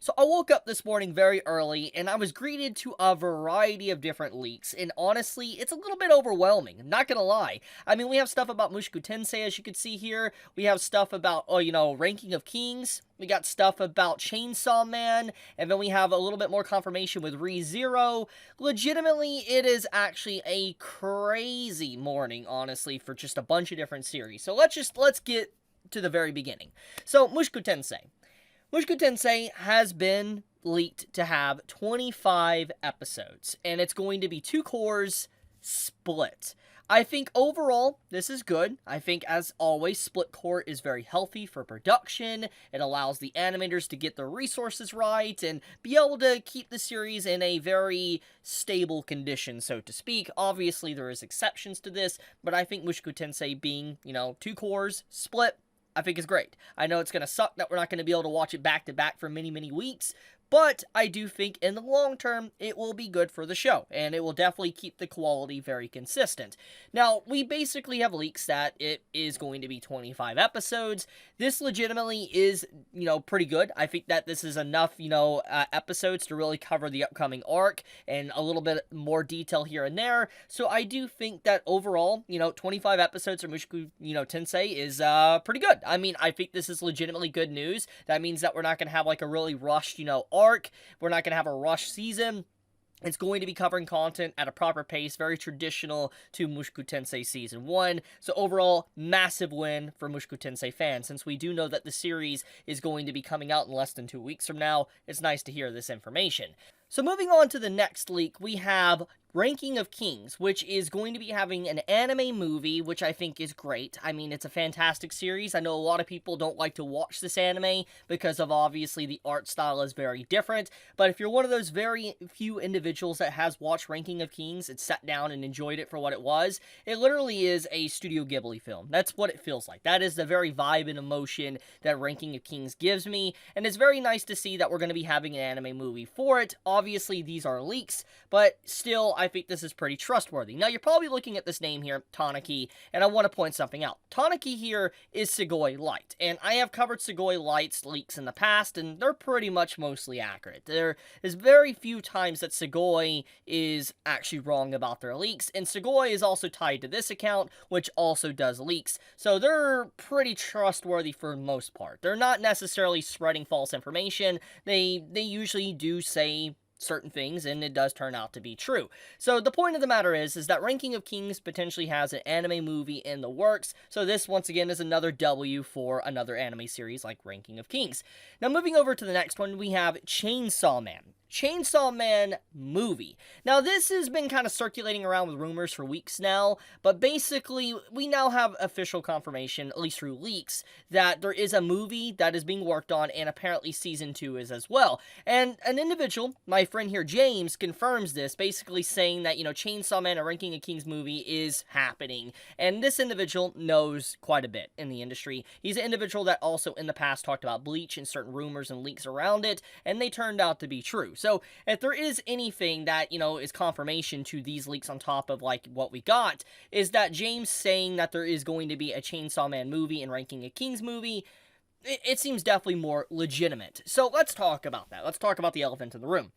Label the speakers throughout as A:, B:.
A: So I woke up this morning very early and I was greeted to a variety of different leaks, and honestly, it's a little bit overwhelming, I'm not gonna lie. I mean, we have stuff about Mushoku Tensei, as you can see here. We have stuff about, Ranking of Kings. We got stuff about Chainsaw Man, and then we have a little bit more confirmation with ReZero. Legitimately, it is actually a crazy morning, honestly, for just a bunch of different series. So let's get to the very beginning. So, Mushoku Tensei. Mushoku Tensei has been leaked to have 25 episodes, and it's going to be two cours split. I think overall, this is good. I think, as always, split cour is very healthy for production. It allows the animators to get their resources right and be able to keep the series in a very stable condition, so to speak. Obviously, there is exceptions to this, but I think Mushoku Tensei being, two cours split, I think is great. I know it's going to suck that we're not going to be able to watch it back to back for many, many weeks, but I do think in the long term, it will be good for the show, and it will definitely keep the quality very consistent. Now, we basically have leaks that it is going to be 25 episodes. This legitimately is, pretty good. I think that this is enough, episodes to really cover the upcoming arc, and a little bit more detail here and there. So I do think that overall, 25 episodes for Mushoku, Tensei is pretty good. I mean, I think this is legitimately good news. That means that we're not going to have like a really rushed, arc. We're not going to have a rush season. It's going to be covering content at a proper pace, very traditional to Mushoku Tensei Season 1. So overall, massive win for Mushoku Tensei fans. Since we do know that the series is going to be coming out in less than 2 weeks from now, it's nice to hear this information. So moving on to the next leak, we have Ranking of Kings, which is going to be having an anime movie, which I think is great. I mean, it's a fantastic series. I know a lot of people don't like to watch this anime because of, obviously, the art style is very different. But if you're one of those very few individuals that has watched Ranking of Kings and sat down and enjoyed it for what it was, it literally is a Studio Ghibli film. That's what it feels like. That is the very vibe and emotion that Ranking of Kings gives me. And it's very nice to see that we're going to be having an anime movie for it. Obviously, these are leaks, but still, I think this is pretty trustworthy. Now, you're probably looking at this name here, Tanaki, and I want to point something out. Tanaki here is Sugoi Light, and I have covered Sugoi Light's leaks in the past, and they're pretty much mostly accurate. There is very few times that Sugoi is actually wrong about their leaks, and Sugoi is also tied to this account, which also does leaks, so they're pretty trustworthy for the most part. They're not necessarily spreading false information. They usually do say certain things, and it does turn out to be true. So the point of the matter is that Ranking of Kings potentially has an anime movie in the works, so this once again is another W for another anime series like Ranking of Kings. Now moving over to the next one, we have Chainsaw Man. Chainsaw Man movie. Now, this has been kind of circulating around with rumors for weeks now, but basically, we now have official confirmation, at least through leaks, that there is a movie that is being worked on, and apparently Season 2 is as well. And an individual, my friend here, James, confirms this, basically saying that, Chainsaw Man, a Ranking of Kings movie, is happening. And this individual knows quite a bit in the industry. He's an individual that also in the past talked about Bleach and certain rumors and leaks around it, and they turned out to be true. So, if there is anything that, is confirmation to these leaks on top of, like, what we got, is that James saying that there is going to be a Chainsaw Man movie and Ranking of Kings movie, it seems definitely more legitimate. So, let's talk about that. Let's talk about the elephant in the room.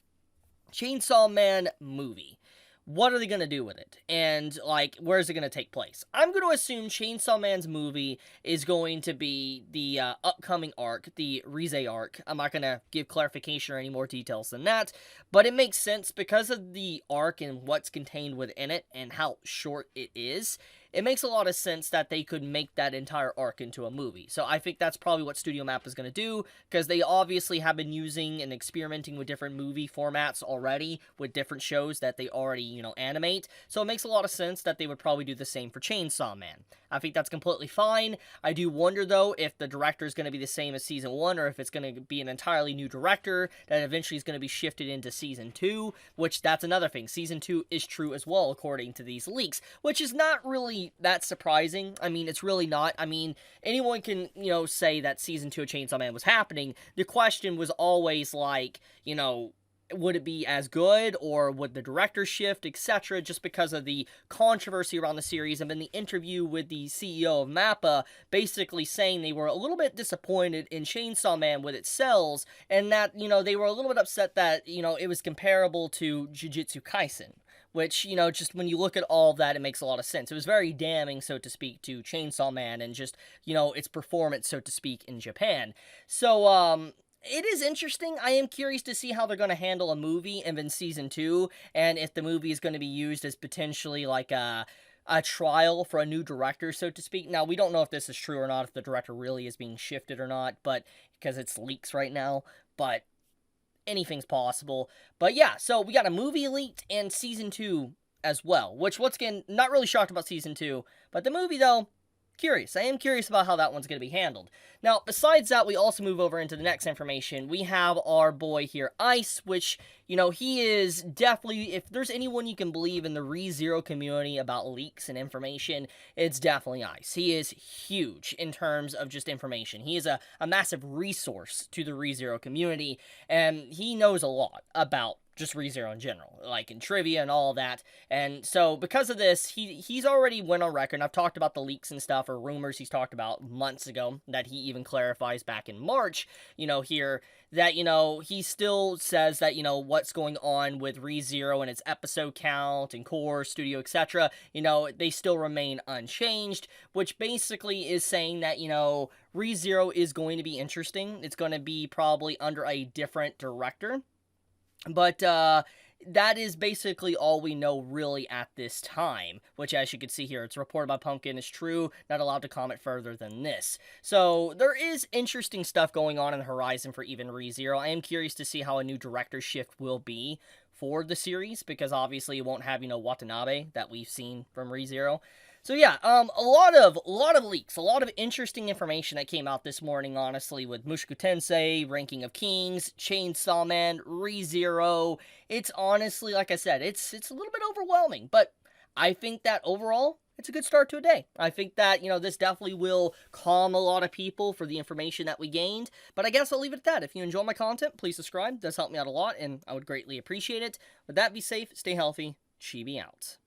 A: Chainsaw Man movie. What are they going to do with it? And, where is it going to take place? I'm going to assume Chainsaw Man's movie is going to be the upcoming arc, the Rize arc. I'm not going to give clarification or any more details than that, but it makes sense because of the arc and what's contained within it and how short it is. It makes a lot of sense that they could make that entire arc into a movie. So I think that's probably what Studio Map is going to do, because they obviously have been using and experimenting with different movie formats already, with different shows that they already, animate. So it makes a lot of sense that they would probably do the same for Chainsaw Man. I think that's completely fine. I do wonder, though, if the director is going to be the same as Season 1, or if it's going to be an entirely new director that eventually is going to be shifted into Season 2, which that's another thing. Season 2 is true as well, according to these leaks, which is not really that surprising. I mean, it's really not. I mean, anyone can, say that Season 2 of Chainsaw Man was happening. The question was always like, would it be as good, or would the director shift, etc., just because of the controversy around the series. And then the interview with the CEO of MAPPA basically saying they were a little bit disappointed in Chainsaw Man with its sales, and that, they were a little bit upset that, it was comparable to Jujutsu Kaisen. Which, just when you look at all of that, it makes a lot of sense. It was very damning, so to speak, to Chainsaw Man and just, its performance, so to speak, in Japan. So, it is interesting. I am curious to see how they're going to handle a movie and then season 2, and if the movie is going to be used as potentially like a trial for a new director, so to speak. Now, we don't know if this is true or not, if the director really is being shifted or not, but because it's leaks right now, but anything's possible. But yeah, so we got a movie leaked and season 2 as well, which, once again, not really shocked about season 2, but the movie, though, curious. I am curious about how that one's going to be handled. Now, besides that, we also move over into the next information. We have our boy here, Ice, which, he is definitely, if there's anyone you can believe in the ReZero community about leaks and information, it's definitely Ice. He is huge in terms of just information. He is a massive resource to the ReZero community, and he knows a lot about just ReZero in general, like in trivia and all that. And so because of this, he's already went on record, and I've talked about the leaks and stuff, or rumors he's talked about months ago, that he even clarifies back in March, here, that, he still says that, what's going on with ReZero and its episode count and cour, studio, etc., they still remain unchanged, which basically is saying that, ReZero is going to be interesting. It's going to be probably under a different director. But, that is basically all we know really at this time, which, as you can see here, it's reported by Pumpkin is true, not allowed to comment further than this. So, there is interesting stuff going on in the horizon for even ReZero. I am curious to see how a new director shift will be for the series, because obviously it won't have, Watanabe that we've seen from ReZero. So yeah, a lot of leaks, a lot of interesting information that came out this morning, honestly, with Mushoku Tensei, Ranking of Kings, Chainsaw Man, ReZero. It's honestly, like I said, it's a little bit overwhelming, but I think that overall, it's a good start to a day. I think that, this definitely will calm a lot of people for the information that we gained, but I guess I'll leave it at that. If you enjoy my content, please subscribe. It does help me out a lot, and I would greatly appreciate it. With that, be safe, stay healthy, Chibi out.